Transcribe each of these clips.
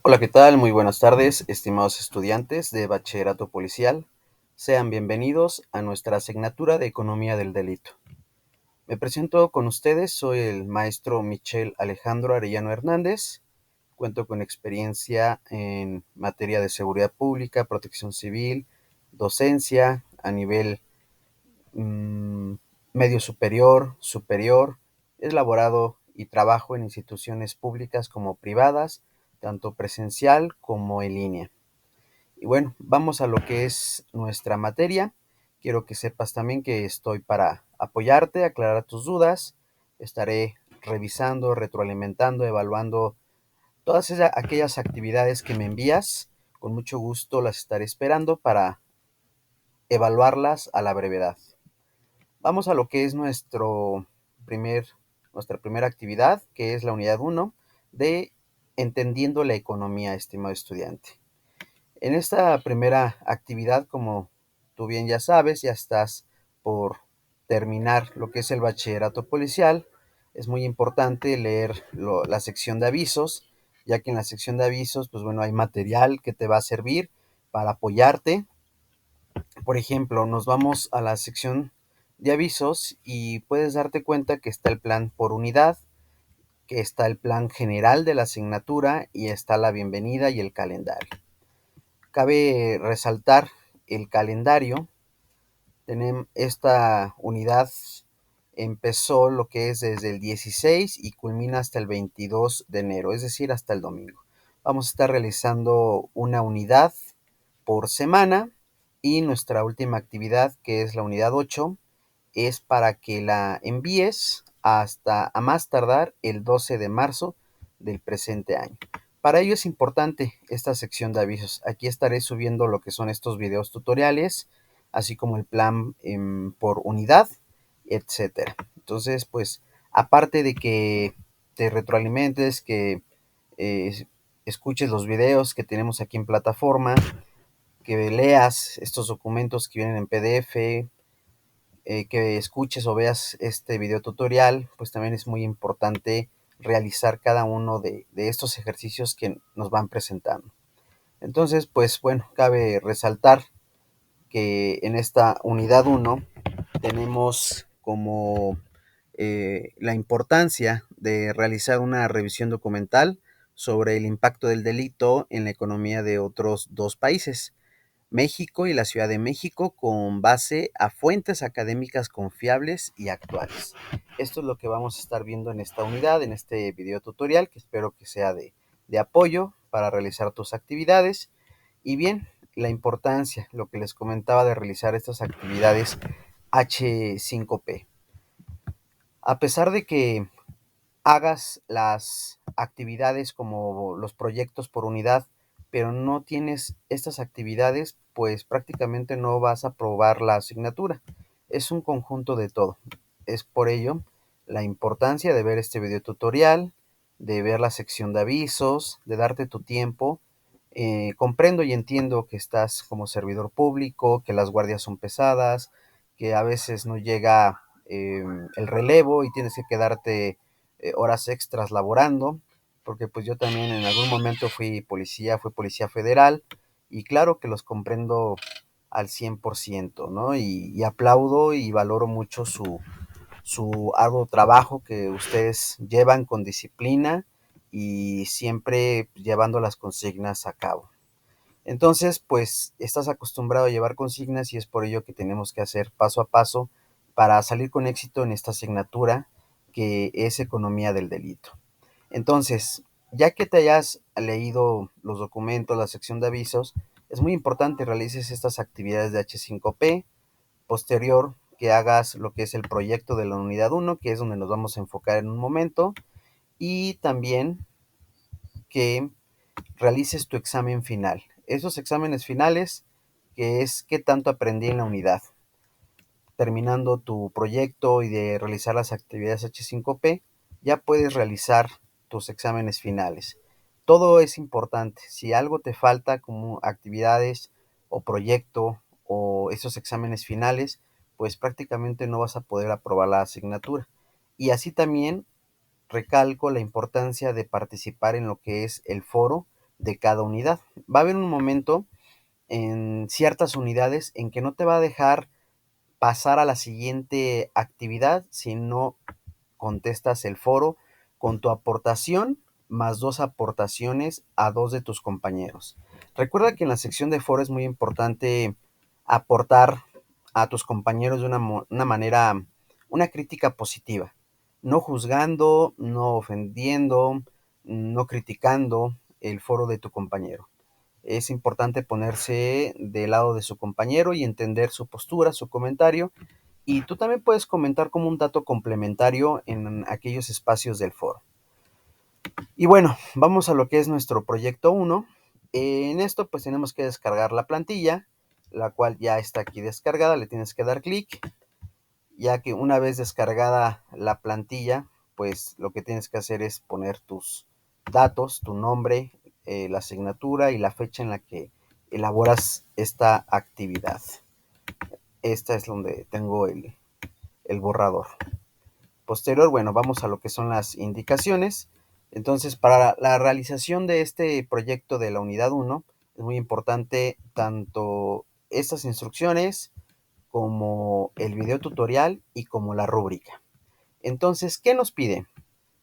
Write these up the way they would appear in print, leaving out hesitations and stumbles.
Hola, ¿qué tal? Muy buenas tardes, estimados estudiantes de Bachillerato Policial. Sean bienvenidos a nuestra asignatura de Economía del Delito. Me presento con ustedes, soy el maestro Michel Alejandro Arellano Hernández. Cuento con experiencia en materia de seguridad pública, protección civil, docencia a nivel mm, medio superior, superior. He laborado y trabajo en instituciones públicas como privadas, tanto presencial como en línea. Y bueno, vamos a lo que es nuestra materia. Quiero que sepas también que estoy para apoyarte, aclarar tus dudas. Estaré revisando, retroalimentando, evaluando todas aquellas actividades que me envías. Con mucho gusto las estaré esperando para evaluarlas a la brevedad. Vamos a lo que es nuestra primera actividad, que es la unidad uno de Entendiendo la economía, estimado estudiante. En esta primera actividad, como tú bien ya sabes, ya estás por terminar lo que es el bachillerato policial. Es muy importante leer la sección de avisos, ya que en la sección de avisos, pues bueno, hay material que te va a servir para apoyarte. Por ejemplo, nos vamos a la sección de avisos y puedes darte cuenta que está el plan por unidad, que está el plan general de la asignatura y está la bienvenida y el calendario. Cabe resaltar el calendario. Esta unidad empezó lo que es desde el 16 y culmina hasta el 22 de enero, es decir, hasta el domingo. Vamos a estar realizando una unidad por semana y nuestra última actividad, que es la unidad 8, es para que la envíes hasta a más tardar el 12 de marzo del presente año. Para ello es importante esta sección de avisos. Aquí estaré subiendo lo que son estos videos tutoriales, así como el plan por unidad, etcétera. Entonces, pues, aparte de que te retroalimentes, que eh, escuches los videos que tenemos aquí en plataforma, que leas estos documentos que vienen en PDF, que escuches o veas este video tutorial, pues también es muy importante realizar cada uno de estos ejercicios que nos van presentando. Entonces, pues bueno, cabe resaltar que en esta unidad uno tenemos como la importancia de realizar una revisión documental sobre el impacto del delito en la economía de otros dos países, México y la Ciudad de México, con base a fuentes académicas confiables y actuales. Esto es lo que vamos a estar viendo en esta unidad, en este video tutorial, que espero que sea de apoyo para realizar tus actividades. Y bien, la importancia, lo que les comentaba de realizar estas actividades H5P. A pesar de que hagas las actividades como los proyectos por unidad, pero no tienes estas actividades, pues prácticamente no vas a probar la asignatura. Es un conjunto de todo. Es por ello la importancia de ver este video tutorial, de ver la sección de avisos, de darte tu tiempo. Comprendo y entiendo que estás como servidor público, que las guardias son pesadas, que a veces no llega el relevo y tienes que quedarte horas extras laborando, porque pues yo también en algún momento fui policía federal, y claro que los comprendo al 100%, ¿no? Y aplaudo y valoro mucho su arduo trabajo que ustedes llevan con disciplina y siempre llevando las consignas a cabo. Entonces, pues estás acostumbrado a llevar consignas y es por ello que tenemos que hacer paso a paso para salir con éxito en esta asignatura que es Economía del Delito. Entonces, ya que te hayas leído los documentos, la sección de avisos, es muy importante que realices estas actividades de H5P. Posterior, que hagas lo que es el proyecto de la unidad uno, que es donde nos vamos a enfocar en un momento, y también que realices tu examen final. Esos exámenes finales, que es qué tanto aprendí en la unidad. Terminando tu proyecto y de realizar las actividades H5P, ya puedes realizar tus exámenes finales. Todo es importante. Si algo te falta como actividades o proyecto o esos exámenes finales, pues prácticamente no vas a poder aprobar la asignatura. Y así también recalco la importancia de participar en lo que es el foro de cada unidad. Va a haber un momento en ciertas unidades en que no te va a dejar pasar a la siguiente actividad si no contestas el foro con tu aportación más dos aportaciones a dos de tus compañeros. Recuerda que en la sección de foro es muy importante aportar a tus compañeros de una manera, una crítica positiva, no juzgando, no ofendiendo, no criticando el foro de tu compañero. Es importante ponerse del lado de su compañero y entender su postura, su comentario, y tú también puedes comentar como un dato complementario en aquellos espacios del foro. Y bueno, vamos a lo que es nuestro proyecto 1. En esto pues tenemos que descargar la plantilla, la cual ya está aquí descargada, le tienes que dar clic, ya que una vez descargada la plantilla, pues lo que tienes que hacer es poner tus datos, tu nombre, la asignatura y la fecha en la que elaboras esta actividad. Esta es donde tengo el borrador. Posterior, bueno, vamos a lo que son las indicaciones. Entonces, para la realización de este proyecto de la unidad 1, es muy importante tanto estas instrucciones como el video tutorial y como la rúbrica. Entonces, ¿qué nos pide?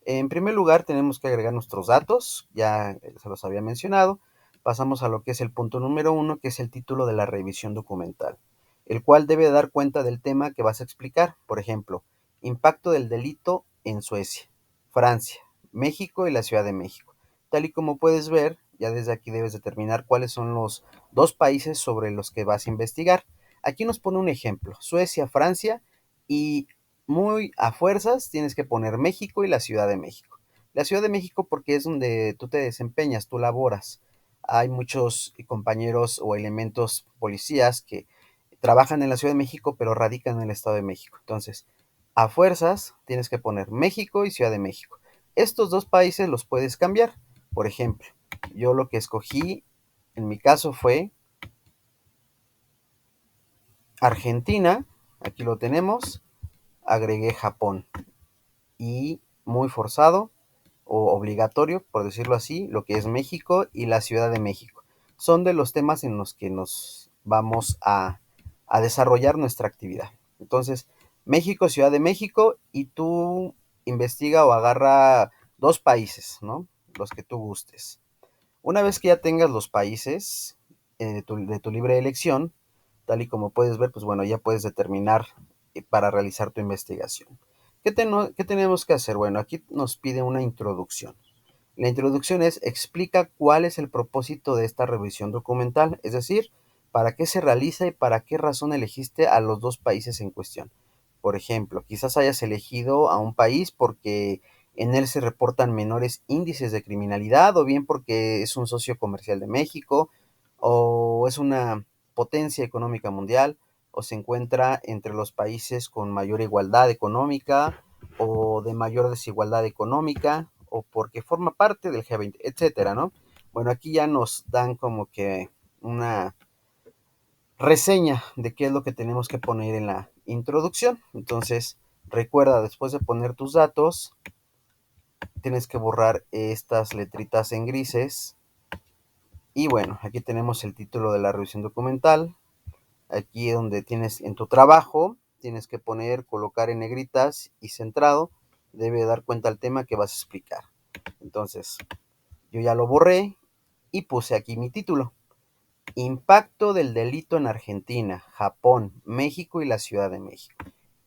En primer lugar, tenemos que agregar nuestros datos, ya se los había mencionado. Pasamos a lo que es el punto número 1, que es el título de la revisión documental, el cual debe dar cuenta del tema que vas a explicar. Por ejemplo, impacto del delito en Suecia, Francia, México y la Ciudad de México. Tal y como puedes ver, ya desde aquí debes determinar cuáles son los dos países sobre los que vas a investigar. Aquí nos pone un ejemplo, Suecia, Francia, y muy a fuerzas tienes que poner México y la Ciudad de México. La Ciudad de México porque es donde tú te desempeñas, tú laboras. Hay muchos compañeros o elementos policías que trabajan en la Ciudad de México pero radican en el Estado de México. Entonces, a fuerzas tienes que poner México y Ciudad de México. Estos dos países los puedes cambiar. Por ejemplo, yo lo que escogí en mi caso fue Argentina, aquí lo tenemos, agregué Japón y muy forzado o obligatorio, por decirlo así, lo que es México y la Ciudad de México. Son de los temas en los que nos vamos a desarrollar nuestra actividad. Entonces, México, Ciudad de México, y tú investiga o agarra dos países, ¿no? Los que tú gustes. Una vez que ya tengas los países de tu libre elección, tal y como puedes ver, pues bueno, ya puedes determinar para realizar tu investigación. ¿Qué tenemos que hacer? Bueno, aquí nos pide una introducción. La introducción es explica cuál es el propósito de esta revisión documental, es decir, para qué se realiza y para qué razón elegiste a los dos países en cuestión. Por ejemplo, quizás hayas elegido a un país porque en él se reportan menores índices de criminalidad, o bien porque es un socio comercial de México, o es una potencia económica mundial, o se encuentra entre los países con mayor igualdad económica, o de mayor desigualdad económica, o porque forma parte del G20, etcétera, ¿no? Bueno, aquí ya nos dan como que una reseña de qué es lo que tenemos que poner en la introducción. Entonces, recuerda, después de poner tus datos, tienes que borrar estas letritas en grises. Y bueno, aquí tenemos el título de la revisión documental. Aquí donde tienes en tu trabajo, tienes que poner, colocar en negritas y centrado. Debe dar cuenta al tema que vas a explicar. Entonces, yo ya lo borré y puse aquí mi título. Impacto del delito en Argentina, Japón, México y la Ciudad de México.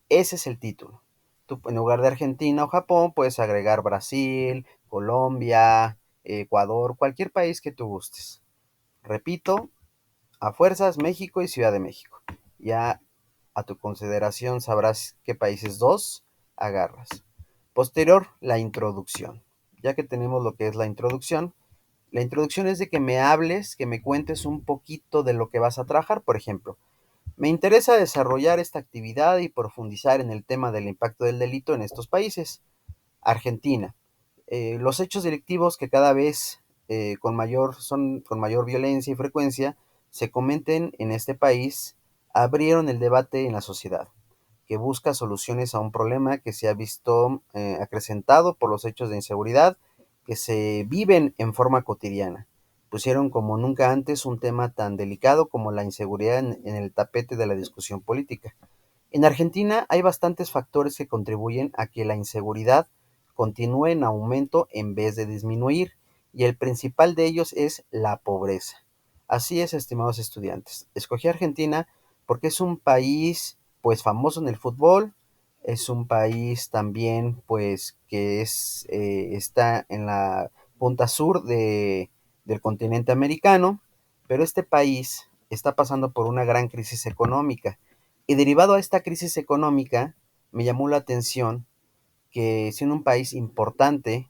Ese es el título. Tú en lugar de Argentina o Japón puedes agregar Brasil, Colombia, Ecuador, cualquier país que tú gustes. Repito, a fuerzas México y Ciudad de México. Ya a tu consideración sabrás qué países dos agarras. Posterior, la introducción. Ya que tenemos lo que es la introducción es de que me hables, que me cuentes un poquito de lo que vas a trabajar. Por ejemplo, me interesa desarrollar esta actividad y profundizar en el tema del impacto del delito en estos países. Argentina. Los hechos delictivos que cada vez son con mayor violencia y frecuencia se cometen en este país abrieron el debate en la sociedad, que busca soluciones a un problema que se ha visto acrecentado por los hechos de inseguridad que se viven en forma cotidiana. pusieron como nunca antes un tema tan delicado como la inseguridad en el tapete de la discusión política. En Argentina hay bastantes factores que contribuyen a que la inseguridad continúe en aumento en vez de disminuir, y el principal de ellos es la pobreza. Así es, estimados estudiantes. Escogí Argentina porque es un país pues famoso en el fútbol, es un país también pues que está en la punta sur del continente americano, pero este país está pasando por una gran crisis económica, y derivado a esta crisis económica, me llamó la atención que siendo un país importante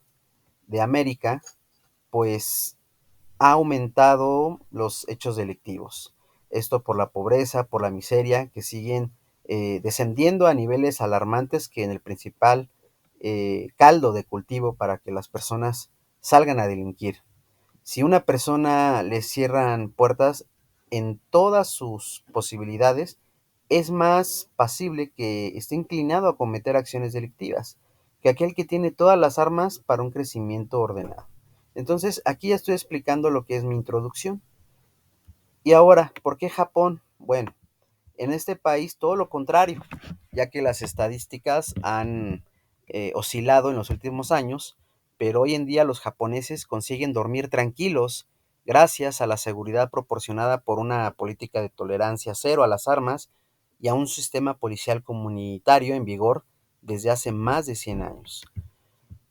de América, pues ha aumentado los hechos delictivos. Esto por la pobreza, por la miseria, que siguen descendiendo a niveles alarmantes, que en el principal caldo de cultivo para que las personas salgan a delinquir. Si una persona le cierran puertas en todas sus posibilidades, es más pasible que esté inclinado a cometer acciones delictivas que aquel que tiene todas las armas para un crecimiento ordenado. Entonces, aquí ya estoy explicando lo que es mi introducción. Y ahora, ¿por qué Japón? Bueno, en este país todo lo contrario, ya que las estadísticas han oscilado en los últimos años, pero hoy en día los japoneses consiguen dormir tranquilos gracias a la seguridad proporcionada por una política de tolerancia cero a las armas y a un sistema policial comunitario en vigor desde hace más de 100 años.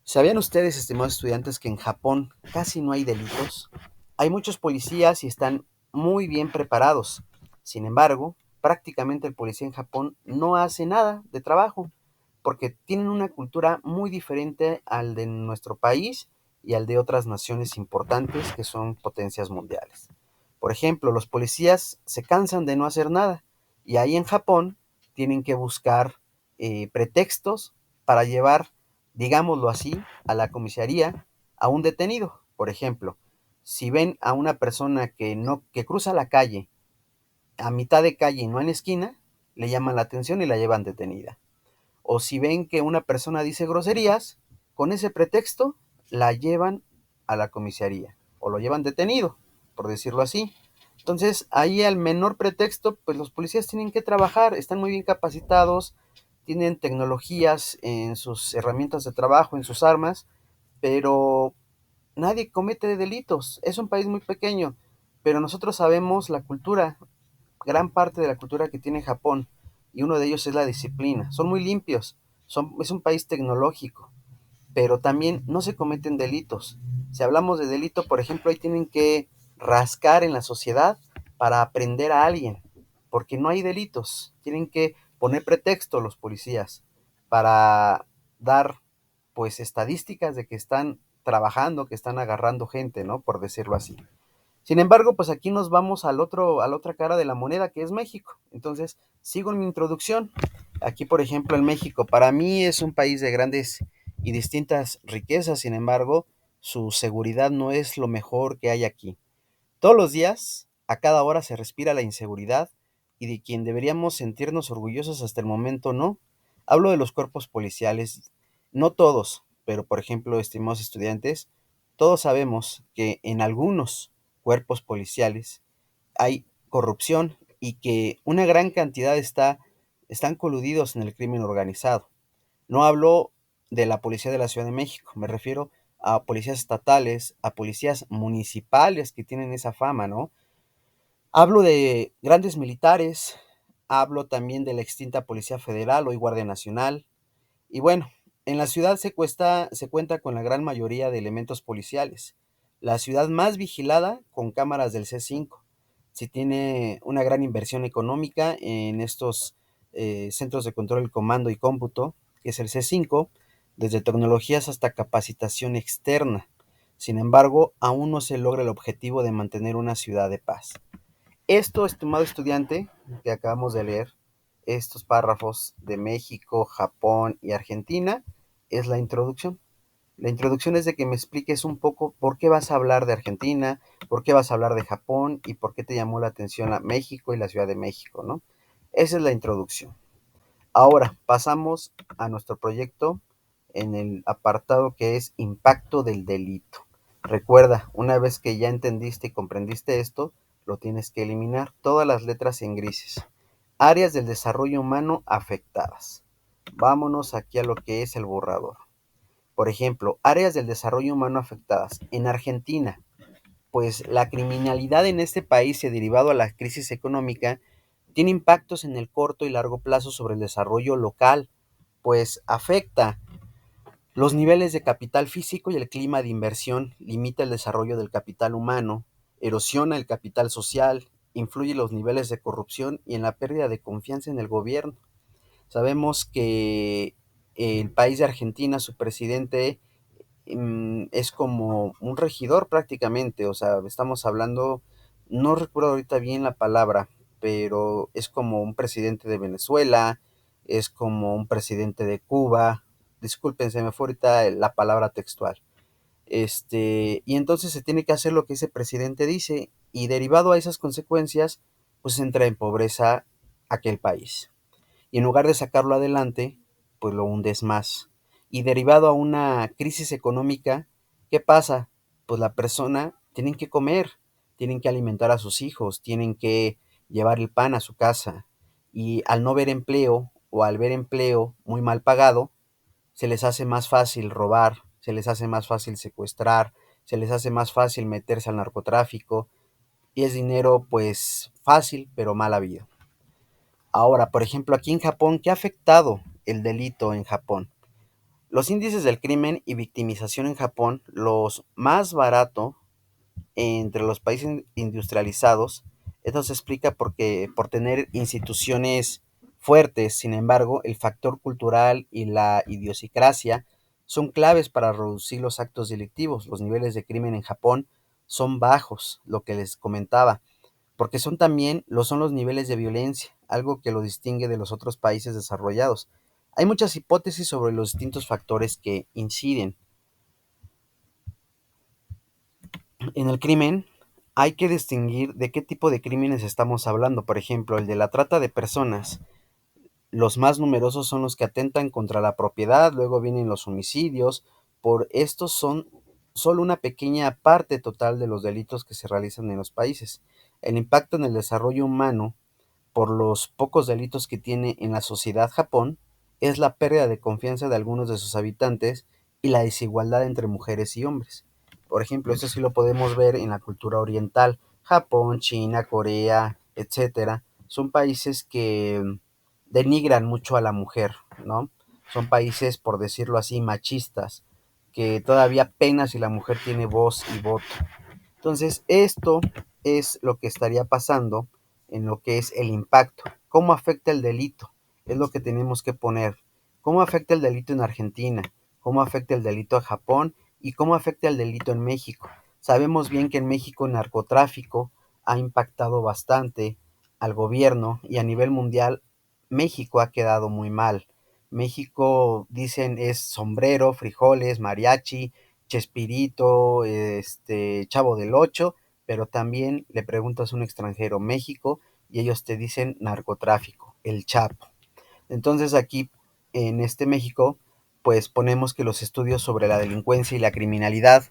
¿Sabían ustedes, estimados estudiantes, que en Japón casi no hay delitos? Hay muchos policías y están muy bien preparados. Sin embargo, prácticamente el policía en Japón no hace nada de trabajo, porque tienen una cultura muy diferente al de nuestro país y al de otras naciones importantes que son potencias mundiales. Por ejemplo, los policías se cansan de no hacer nada, y ahí en Japón tienen que buscar pretextos para llevar, digámoslo así, a la comisaría a un detenido. Por ejemplo, si ven a una persona que cruza la calle a mitad de calle y no en esquina, le llaman la atención y la llevan detenida. O si ven que una persona dice groserías, con ese pretexto la llevan a la comisaría o lo llevan detenido, por decirlo así. Entonces, ahí al menor pretexto, pues los policías tienen que trabajar, están muy bien capacitados, tienen tecnologías en sus herramientas de trabajo, en sus armas, pero nadie comete delitos. Es un país muy pequeño, pero nosotros sabemos la cultura, gran parte de la cultura que tiene Japón, y uno de ellos es la disciplina. Son muy limpios, es un país tecnológico, pero también no se cometen delitos. Si hablamos de delito, por ejemplo, ahí tienen que rascar en la sociedad para aprender a alguien, porque no hay delitos. Tienen que poner pretexto los policías para dar pues estadísticas de que están trabajando, que están agarrando gente, ¿no? Por decirlo así. Sin embargo, pues aquí nos vamos a la otra cara de la moneda, que es México. Entonces, sigo en mi introducción. Aquí, por ejemplo, en México, para mí es un país de grandes y distintas riquezas. Sin embargo, su seguridad no es lo mejor que hay aquí. Todos los días, a cada hora se respira la inseguridad, y de quien deberíamos sentirnos orgullosos hasta el momento no. Hablo de los cuerpos policiales. No todos, pero por ejemplo, estimados estudiantes, todos sabemos que en algunos cuerpos policiales hay corrupción y que una gran cantidad están coludidos en el crimen organizado. No hablo de la policía de la Ciudad de México, me refiero a policías estatales, a policías municipales que tienen esa fama, ¿no? Hablo de grandes militares, hablo también de la extinta Policía Federal, hoy Guardia Nacional. Y bueno, en la ciudad se cuenta con la gran mayoría de elementos policiales. La ciudad más vigilada con cámaras del C5. Sí tiene una gran inversión económica en estos centros de control, comando y cómputo, que es el C5, desde tecnologías hasta capacitación externa. Sin embargo, aún no se logra el objetivo de mantener una ciudad de paz. Esto, estimado estudiante, que acabamos de leer, estos párrafos de México, Japón y Argentina, es la introducción. La introducción es de que me expliques un poco por qué vas a hablar de Argentina, por qué vas a hablar de Japón y por qué te llamó la atención a México y la Ciudad de México, ¿no? Esa es la introducción. Ahora pasamos a nuestro proyecto en el apartado que es impacto del delito. Recuerda, una vez que ya entendiste y comprendiste esto, lo tienes que eliminar. Todas las letras en grises. Áreas del desarrollo humano afectadas. Vámonos aquí a lo que es el borrador. Por ejemplo, áreas del desarrollo humano afectadas. En Argentina, pues la criminalidad en este país y derivado a la crisis económica tiene impactos en el corto y largo plazo sobre el desarrollo local, pues afecta los niveles de capital físico y el clima de inversión, limita el desarrollo del capital humano, erosiona el capital social, influye en los niveles de corrupción y en la pérdida de confianza en el gobierno. Sabemos que el país de Argentina, su presidente es como un regidor prácticamente, o sea, estamos hablando, no recuerdo ahorita bien la palabra, pero es como un presidente de Venezuela, es como un presidente de Cuba, disculpen, se me fue ahorita la palabra textual. Y entonces se tiene que hacer lo que ese presidente dice, y derivado a esas consecuencias, pues entra en pobreza aquel país y en lugar de sacarlo adelante, pues lo hundes más. Y derivado a una crisis económica, ¿qué pasa? Pues la persona tienen que comer, tienen que alimentar a sus hijos, tienen que llevar el pan a su casa. Y al no ver empleo o al ver empleo muy mal pagado, se les hace más fácil robar, se les hace más fácil secuestrar, se les hace más fácil meterse al narcotráfico y es dinero pues fácil pero mal habido. Ahora, por ejemplo, aquí en Japón, ¿qué ha afectado el delito en Japón? Los índices del crimen y victimización en Japón, los más barato entre los países industrializados, esto se explica porque por tener instituciones fuertes, sin embargo, el factor cultural y la idiosincrasia son claves para reducir los actos delictivos. Los niveles de crimen en Japón son bajos, lo que les comentaba porque son los niveles de violencia, algo que lo distingue de los otros países desarrollados. Hay muchas hipótesis sobre los distintos factores que inciden. En el crimen hay que distinguir de qué tipo de crímenes estamos hablando. Por ejemplo, el de la trata de personas. Los más numerosos son los que atentan contra la propiedad, luego vienen los homicidios. Por estos son solo una pequeña parte total de los delitos que se realizan en los países. El impacto en el desarrollo humano por los pocos delitos que tiene en la sociedad Japón es la pérdida de confianza de algunos de sus habitantes y la desigualdad entre mujeres y hombres. Por ejemplo, esto sí lo podemos ver en la cultura oriental. Japón, China, Corea, etcétera, son países que denigran mucho a la mujer, ¿no? Son países, por decirlo así, machistas, que todavía apenas si la mujer tiene voz y voto. Entonces, esto es lo que estaría pasando en lo que es el impacto. ¿Cómo afecta el delito? Es lo que tenemos que poner. ¿Cómo afecta el delito en Argentina? ¿Cómo afecta el delito a Japón? ¿Y cómo afecta el delito en México? Sabemos bien que en México el narcotráfico ha impactado bastante al gobierno y a nivel mundial México ha quedado muy mal. México, dicen, es sombrero, frijoles, mariachi, Chespirito, Chavo del Ocho, pero también le preguntas a un extranjero México y ellos te dicen narcotráfico, el Chapo. Entonces aquí en este México, pues ponemos que los estudios sobre la delincuencia y la criminalidad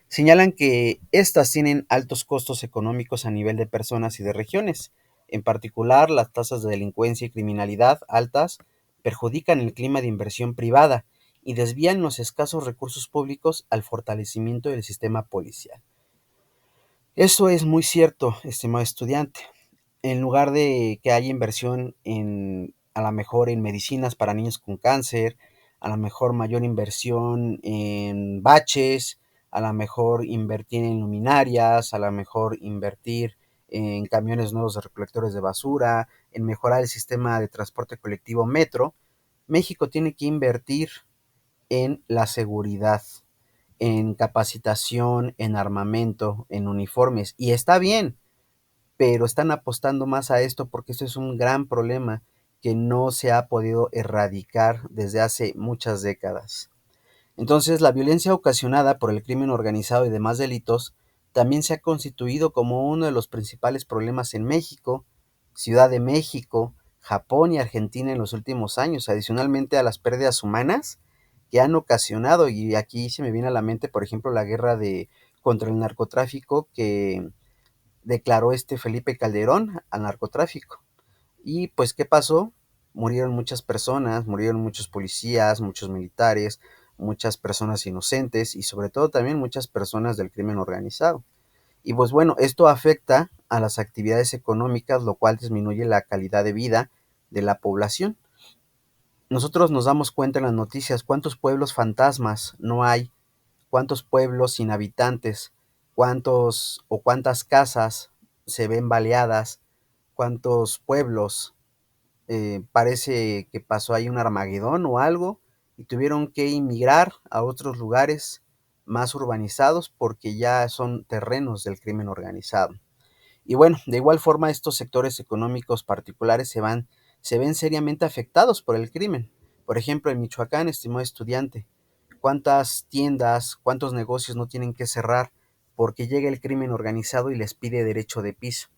señalan que estas tienen altos costos económicos a nivel de personas y de regiones. En particular, las tasas de delincuencia y criminalidad altas perjudican el clima de inversión privada y desvían los escasos recursos públicos al fortalecimiento del sistema policial. Eso es muy cierto, estimado estudiante. En lugar de que haya inversión en, a lo mejor en medicinas para niños con cáncer, a lo mejor mayor inversión en baches, a lo mejor invertir en luminarias, a lo mejor invertir en camiones nuevos de recolectores de basura, en mejorar el sistema de transporte colectivo metro, México tiene que invertir en la seguridad, en capacitación, en armamento, en uniformes. Y está bien, pero están apostando más a esto porque esto es un gran problema que no se ha podido erradicar desde hace muchas décadas. Entonces, la violencia ocasionada por el crimen organizado y demás delitos también se ha constituido como uno de los principales problemas en México, Ciudad de México, Japón y Argentina en los últimos años, adicionalmente a las pérdidas humanas que han ocasionado, y aquí se me viene a la mente, por ejemplo, la guerra de contra el narcotráfico que declaró este Felipe Calderón al narcotráfico. Y pues, ¿qué pasó? Murieron muchas personas, murieron muchos policías, muchos militares, muchas personas inocentes y sobre todo también muchas personas del crimen organizado. Y pues bueno, esto afecta a las actividades económicas, lo cual disminuye la calidad de vida de la población. Nosotros nos damos cuenta en las noticias cuántos pueblos fantasmas no hay, cuántos pueblos sin habitantes, cuántos o cuántas casas se ven baleadas, cuántos pueblos parece que pasó ahí un Armagedón o algo y tuvieron que emigrar a otros lugares más urbanizados porque ya son terrenos del crimen organizado. Y bueno, de igual forma estos sectores económicos particulares se ven seriamente afectados por el crimen. Por ejemplo, en Michoacán, estimado estudiante, ¿cuántas tiendas, cuántos negocios no tienen que cerrar porque llega el crimen organizado y les pide derecho de piso?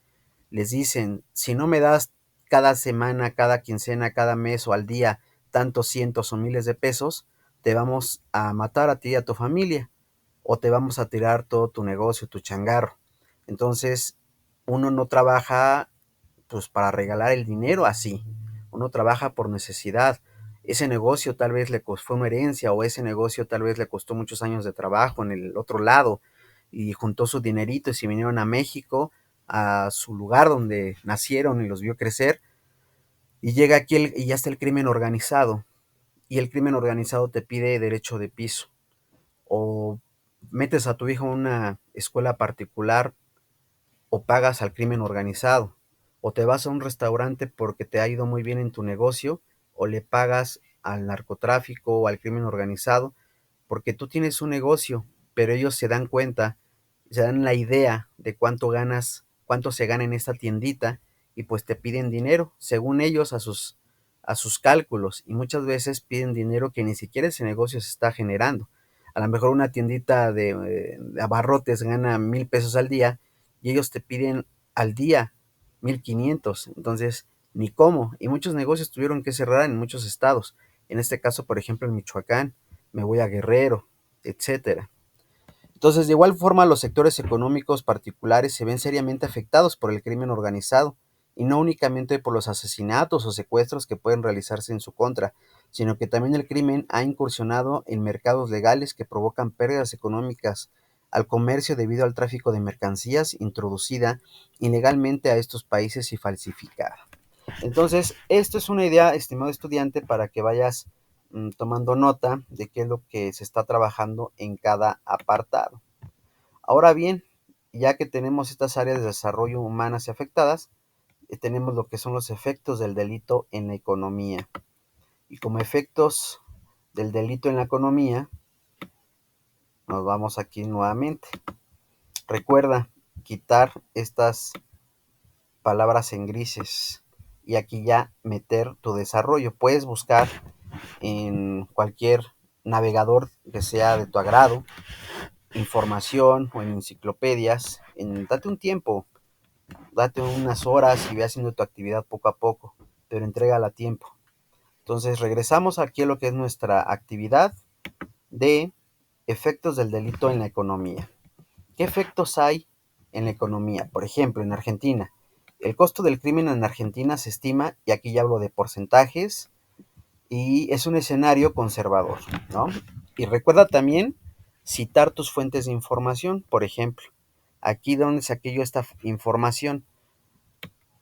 Les dicen, si no me das cada semana, cada quincena, cada mes o al día tantos cientos o miles de pesos, te vamos a matar a ti y a tu familia o te vamos a tirar todo tu negocio, tu changarro. Entonces, uno no trabaja pues para regalar el dinero así, uno trabaja por necesidad. Ese negocio tal vez le costó una herencia o ese negocio tal vez le costó muchos años de trabajo en el otro lado y juntó su dinerito y se vinieron a México, a su lugar donde nacieron y los vio crecer y llega aquí y ya está el crimen organizado y el crimen organizado te pide derecho de piso o metes a tu hijo en una escuela particular o pagas al crimen organizado, o te vas a un restaurante porque te ha ido muy bien en tu negocio, o le pagas al narcotráfico o al crimen organizado porque tú tienes un negocio, pero ellos se dan cuenta, se dan la idea de cuánto ganas, cuánto se gana en esta tiendita y pues te piden dinero, según ellos a sus cálculos y muchas veces piden dinero que ni siquiera ese negocio se está generando. A lo mejor una tiendita de abarrotes gana 1,000 pesos al día y ellos te piden al día 1,500. Entonces, ni cómo. Y muchos negocios tuvieron que cerrar en muchos estados. En este caso, por ejemplo, en Michoacán, me voy a Guerrero, etcétera. Entonces, de igual forma, los sectores económicos particulares se ven seriamente afectados por el crimen organizado, y no únicamente por los asesinatos o secuestros que pueden realizarse en su contra, sino que también el crimen ha incursionado en mercados legales que provocan pérdidas económicas al comercio debido al tráfico de mercancías introducida ilegalmente a estos países y falsificada. Entonces, esto es una idea, estimado estudiante, para que vayas tomando nota de qué es lo que se está trabajando en cada apartado. Ahora bien, ya que tenemos estas áreas de desarrollo humanas y afectadas, tenemos lo que son los efectos del delito en la economía. Y como efectos del delito en la economía, nos vamos aquí nuevamente. Recuerda quitar estas palabras en grises y aquí ya meter tu desarrollo. Puedes buscar en cualquier navegador que sea de tu agrado, información o en enciclopedias. Date un tiempo, date unas horas y ve haciendo tu actividad poco a poco, pero entrégala a tiempo. Entonces regresamos aquí a lo que es nuestra actividad de efectos del delito en la economía. ¿Qué efectos hay en la economía? Por ejemplo, en Argentina. El costo del crimen en Argentina se estima, y aquí ya hablo de porcentajes, y es un escenario conservador, ¿no? Y recuerda también citar tus fuentes de información. Por ejemplo, aquí donde saqué yo esta información,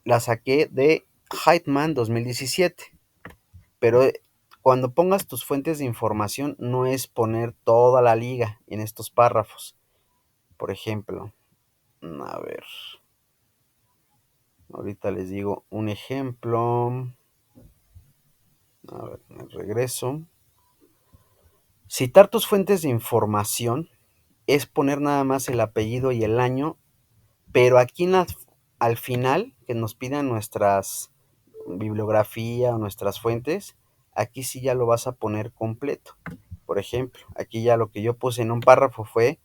la saqué de Heitman 2017, pero cuando pongas tus fuentes de información no es poner toda la liga en estos párrafos. Por ejemplo, a ver, ahorita les digo un ejemplo. A ver, me regreso. Citar tus fuentes de información es poner nada más el apellido y el año, pero aquí al final, que nos pidan nuestras bibliografía o nuestras fuentes, aquí sí ya lo vas a poner completo. Por ejemplo, aquí ya lo que yo puse en un párrafo fue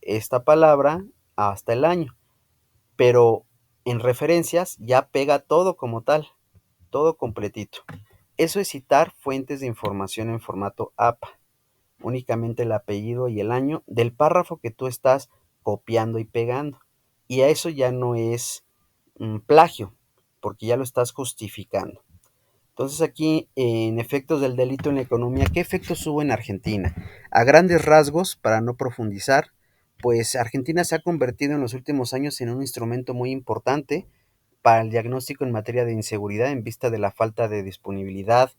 esta palabra hasta el año, pero en referencias ya pega todo como tal, todo completito. Eso es citar fuentes de información en formato APA, únicamente el apellido y el año del párrafo que tú estás copiando y pegando. Y a eso ya no es plagio, porque ya lo estás justificando. Entonces aquí, en efectos del delito en la economía, ¿qué efectos hubo en Argentina? A grandes rasgos, para no profundizar, pues Argentina se ha convertido en los últimos años en un instrumento muy importante para el diagnóstico en materia de inseguridad en vista de la falta de disponibilidad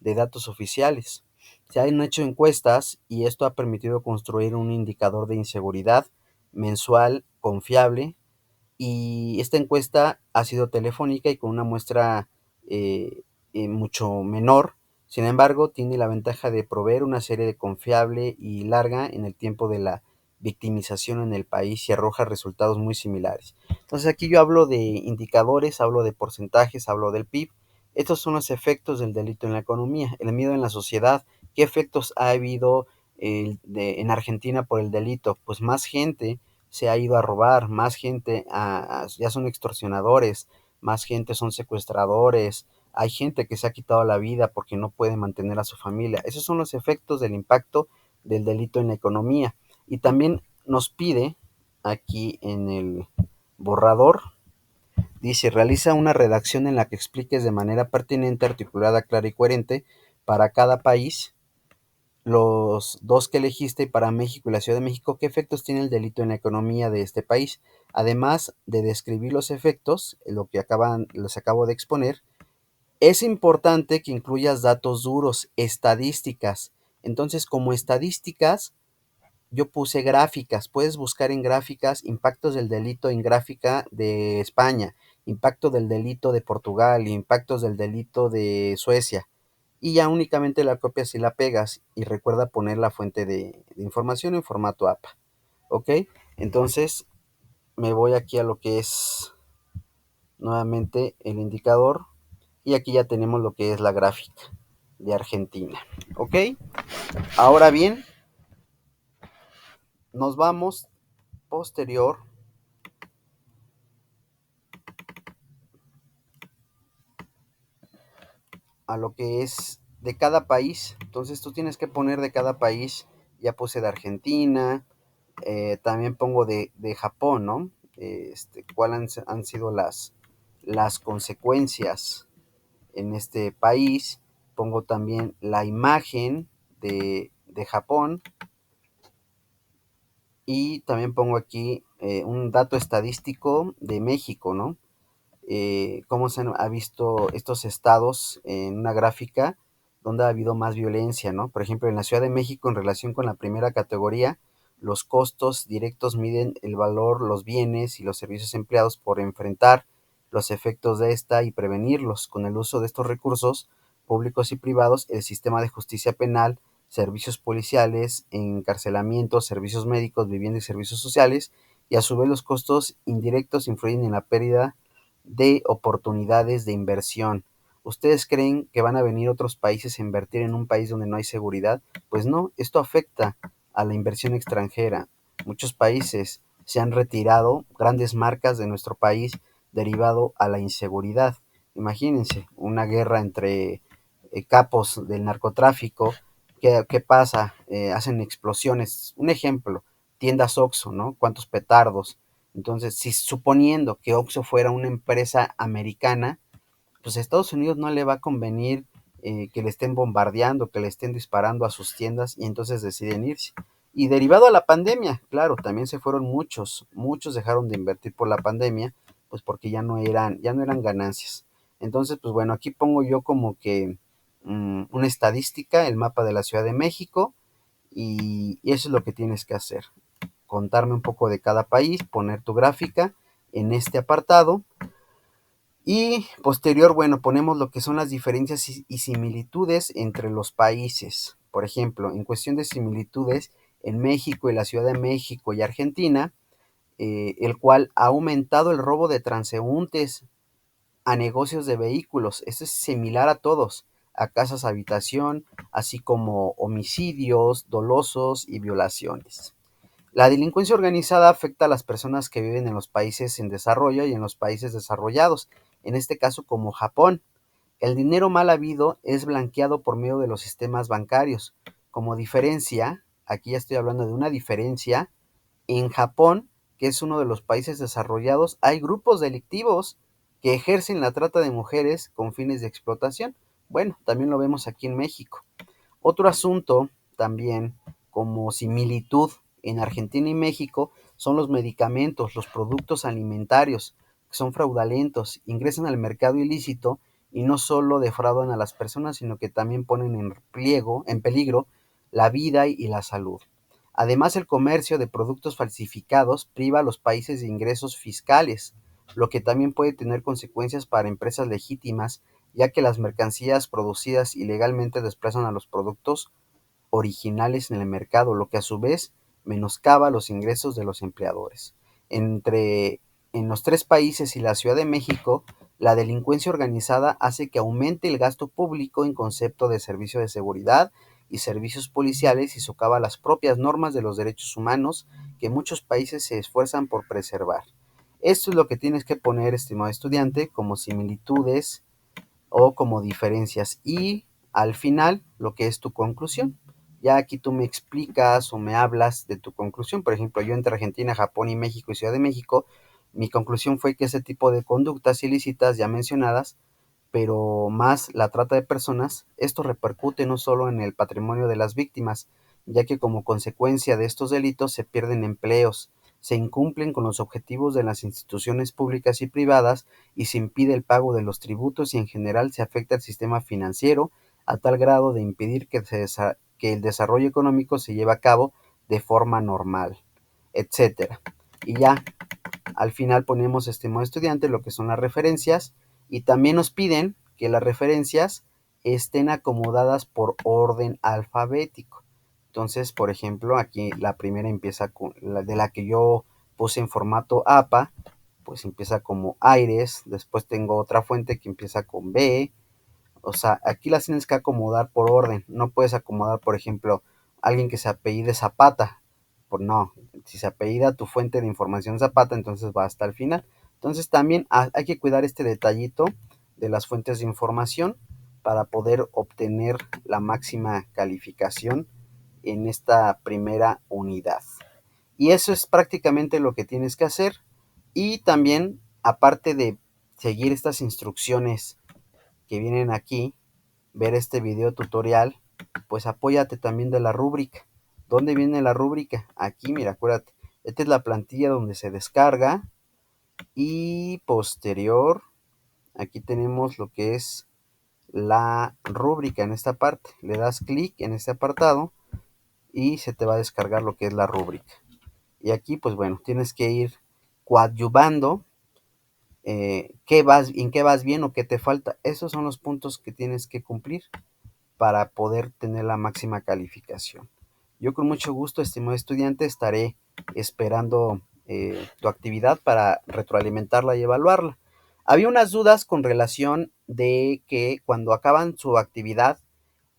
de datos oficiales. Se han hecho encuestas y esto ha permitido construir un indicador de inseguridad mensual confiable, y esta encuesta ha sido telefónica y con una muestra eh, mucho menor. Sin embargo, tiene la ventaja de proveer una serie de confiable y larga en el tiempo de la victimización en el país y arroja resultados muy similares. Entonces aquí yo hablo de indicadores, hablo de porcentajes, hablo del PIB. Estos son los efectos del delito en la economía, el miedo en la sociedad. ¿Qué efectos ha habido en Argentina por el delito? Pues más gente se ha ido a robar, más gente ya son extorsionadores, más gente son secuestradores, hay gente que se ha quitado la vida porque no puede mantener a su familia. Esos son los efectos del impacto del delito en la economía. Y también nos pide aquí en el borrador, dice, realiza una redacción en la que expliques de manera pertinente, articulada, clara y coherente para cada país los dos que elegiste para México y la Ciudad de México, ¿qué efectos tiene el delito en la economía de este país? Además de describir los efectos, lo que les acabo de exponer, es importante que incluyas datos duros, estadísticas. Entonces, como estadísticas, yo puse gráficas. Puedes buscar en gráficas impactos del delito en gráfica de España, impacto del delito de Portugal, impactos del delito de Suecia, y ya únicamente la copias y la pegas, y recuerda poner la fuente de información en formato APA. ¿Ok? Entonces me voy aquí a lo que es nuevamente el indicador, y aquí ya tenemos lo que es la gráfica de Argentina. ¿Ok? Ahora bien, nos vamos posterior a lo que es de cada país. Entonces tú tienes que poner de cada país. Ya puse de Argentina, también pongo de Japón, ¿no? ¿Cuáles han sido las consecuencias en este país? Pongo también la imagen de Japón, y también pongo aquí un dato estadístico de México, ¿no? Cómo ha visto estos estados en una gráfica donde ha habido más violencia, ¿no? Por ejemplo, en la Ciudad de México, en relación con la primera categoría, los costos directos miden el valor, los bienes y los servicios empleados por enfrentar los efectos de esta y prevenirlos. Con el uso de estos recursos públicos y privados, el sistema de justicia penal, servicios policiales, encarcelamientos, servicios médicos, vivienda y servicios sociales, y a su vez los costos indirectos influyen en la pérdida de oportunidades de inversión. ¿Ustedes creen que van a venir otros países a invertir en un país donde no hay seguridad? Pues no, esto afecta a la inversión extranjera. Muchos países se han retirado, grandes marcas de nuestro país, derivado a la inseguridad. Imagínense, una guerra entre capos del narcotráfico. ¿Qué pasa? Hacen explosiones. Un ejemplo, tiendas Oxxo, ¿no? ¿Cuántos petardos? Entonces, si suponiendo que Oxxo fuera una empresa americana, pues a Estados Unidos no le va a convenir que le estén bombardeando, que le estén disparando a sus tiendas, y entonces deciden irse. Y derivado a la pandemia, claro, también se fueron muchos dejaron de invertir por la pandemia, pues porque ya no eran ganancias. Entonces, pues bueno, aquí pongo yo como que una estadística, el mapa de la Ciudad de México, y eso es lo que tienes que hacer: contarme un poco de cada país, poner tu gráfica en este apartado, y posterior, bueno, ponemos lo que son las diferencias y similitudes entre los países. Por ejemplo, en cuestión de similitudes, en México y la Ciudad de México y Argentina, el cual ha aumentado el robo de transeúntes a negocios de vehículos. Esto es similar a todos, a casas habitación, así como homicidios dolosos y violaciones. La delincuencia organizada afecta a las personas que viven en los países en desarrollo y en los países desarrollados, en este caso como Japón. El dinero mal habido es blanqueado por medio de los sistemas bancarios. Como diferencia, aquí ya estoy hablando de una diferencia, En Japón, que es uno de los países desarrollados, hay grupos delictivos que ejercen la trata de mujeres con fines de explotación. Bueno, también lo vemos aquí en México. Otro asunto también como similitud en Argentina y México son los medicamentos, los productos alimentarios, que son fraudulentos, ingresan al mercado ilícito y no solo defraudan a las personas, sino que también ponen en peligro la vida y la salud. Además, el comercio de productos falsificados priva a los países de ingresos fiscales, lo que también puede tener consecuencias para empresas legítimas, ya que las mercancías producidas ilegalmente desplazan a los productos originales en el mercado, lo que a su vez menoscaba los ingresos de los empleadores. Entre en los tres países y la Ciudad de México, la delincuencia organizada hace que aumente el gasto público en concepto de servicio de seguridad y servicios policiales y socava las propias normas de los derechos humanos que muchos países se esfuerzan por preservar. Esto es lo que tienes que poner, estimado estudiante, como similitudes o como diferencias y al final lo que es tu conclusión. Ya aquí tú me explicas o me hablas de tu conclusión. Por ejemplo, yo entre Argentina, Japón y México y Ciudad de México, mi conclusión fue que ese tipo de conductas ilícitas ya mencionadas, pero más la trata de personas, esto repercute no solo en el patrimonio de las víctimas, ya que como consecuencia de estos delitos se pierden empleos, se incumplen con los objetivos de las instituciones públicas y privadas y se impide el pago de los tributos y en general se afecta el sistema financiero a tal grado de impedir que el desarrollo económico se lleve a cabo de forma normal, etcétera. Y ya al final ponemos, estimado estudiante, lo que son las referencias y también nos piden que las referencias estén acomodadas por orden alfabético. Entonces, por ejemplo, aquí la primera empieza con la de la que yo puse en formato APA, pues empieza como Aires, después tengo otra fuente que empieza con B, o sea, aquí las tienes que acomodar por orden. No puedes acomodar, por ejemplo, alguien que se apellide Zapata. Pues no, si se apellida tu fuente de información Zapata, entonces va hasta el final. Entonces también hay que cuidar este detallito de las fuentes de información para poder obtener la máxima calificación en esta primera unidad. Y eso es prácticamente lo que tienes que hacer. Y también, aparte de seguir estas instrucciones que vienen aquí, ver este video tutorial, pues apóyate también de la rúbrica. ¿Dónde viene la rúbrica? Aquí, mira, acuérdate. Esta es la plantilla donde se descarga y posterior, aquí tenemos lo que es la rúbrica en esta parte. Le das clic en este apartado y se te va a descargar lo que es la rúbrica. Y aquí, pues bueno, tienes que ir coadyuvando en qué vas bien o qué te falta. Esos son los puntos que tienes que cumplir para poder tener la máxima calificación. Yo con mucho gusto, estimado estudiante, estaré esperando tu actividad para retroalimentarla y evaluarla. Había unas dudas con relación de que cuando acaban su actividad,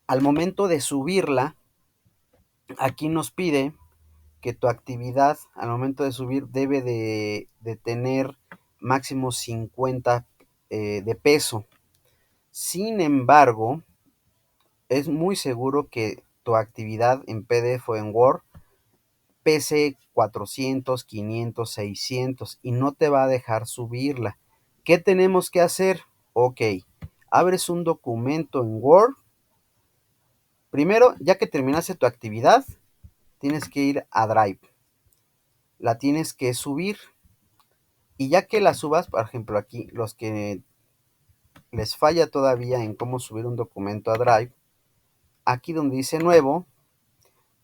al momento de subirla, aquí nos pide que tu actividad al momento de subir debe de tener máximo 50 de peso. Sin embargo, es muy seguro que tu actividad en PDF o en Word pese 400, 500, 600 y no te va a dejar subirla. ¿Qué tenemos que hacer? Ok, abres un documento en Word. Primero, ya que terminaste tu actividad, tienes que ir a Drive. La tienes que subir. Y ya que la subas, por ejemplo, aquí los que les falla todavía en cómo subir un documento a Drive, aquí donde dice nuevo,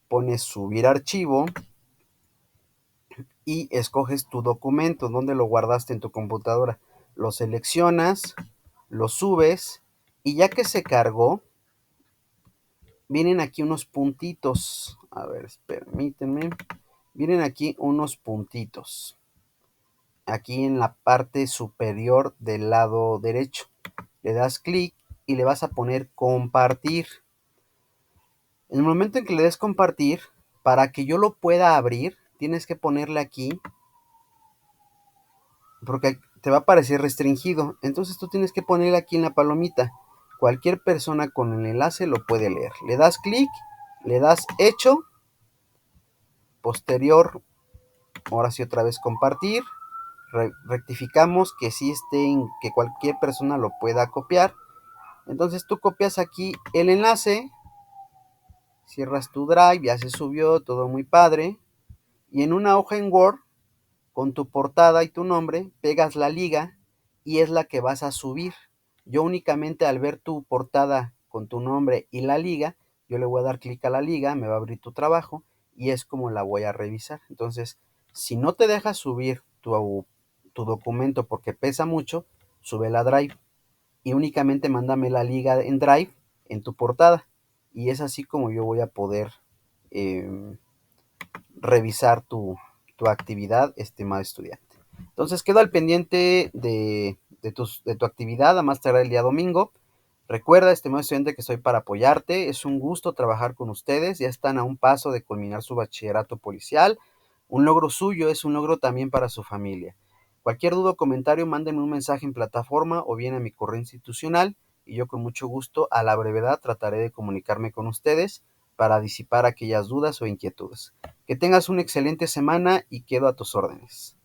pones subir archivo y escoges tu documento, donde lo guardaste en tu computadora. Lo seleccionas, lo subes y ya que se cargó, vienen aquí unos puntitos. A ver, permítanme. Vienen aquí unos puntitos. Aquí en la parte superior del lado derecho. Le das clic y le vas a poner compartir. En el momento en que le des compartir, para que yo lo pueda abrir, tienes que ponerle aquí porque te va a parecer restringido. Entonces tú tienes que ponerle aquí en la palomita. Cualquier persona con el enlace lo puede leer. Le das clic, le das hecho, posterior ahora sí otra vez compartir, rectificamos que sí estén, que cualquier persona lo pueda copiar. Entonces tú copias aquí el enlace, cierras tu Drive, ya se subió, todo muy padre. Y en una hoja en Word, con tu portada y tu nombre, pegas la liga y es la que vas a subir. Yo únicamente al ver tu portada con tu nombre y la liga, yo le voy a dar clic a la liga, me va a abrir tu trabajo y es como la voy a revisar. Entonces, si no te dejas subir tu documento porque pesa mucho, sube la Drive y únicamente mándame la liga en Drive en tu portada. Y es así como yo voy a poder eh, revisar tu actividad, estimado estudiante. Entonces quedo al pendiente de tu actividad a más tardar el día domingo. Recuerda, estimado estudiante, que estoy para apoyarte. Es un gusto trabajar con ustedes. Ya están a un paso de culminar su bachillerato policial. Un logro suyo es un logro también para su familia. Cualquier duda o comentario, mándenme un mensaje en plataforma o bien a mi correo institucional y yo con mucho gusto a la brevedad trataré de comunicarme con ustedes para disipar aquellas dudas o inquietudes. Que tengas una excelente semana y quedo a tus órdenes.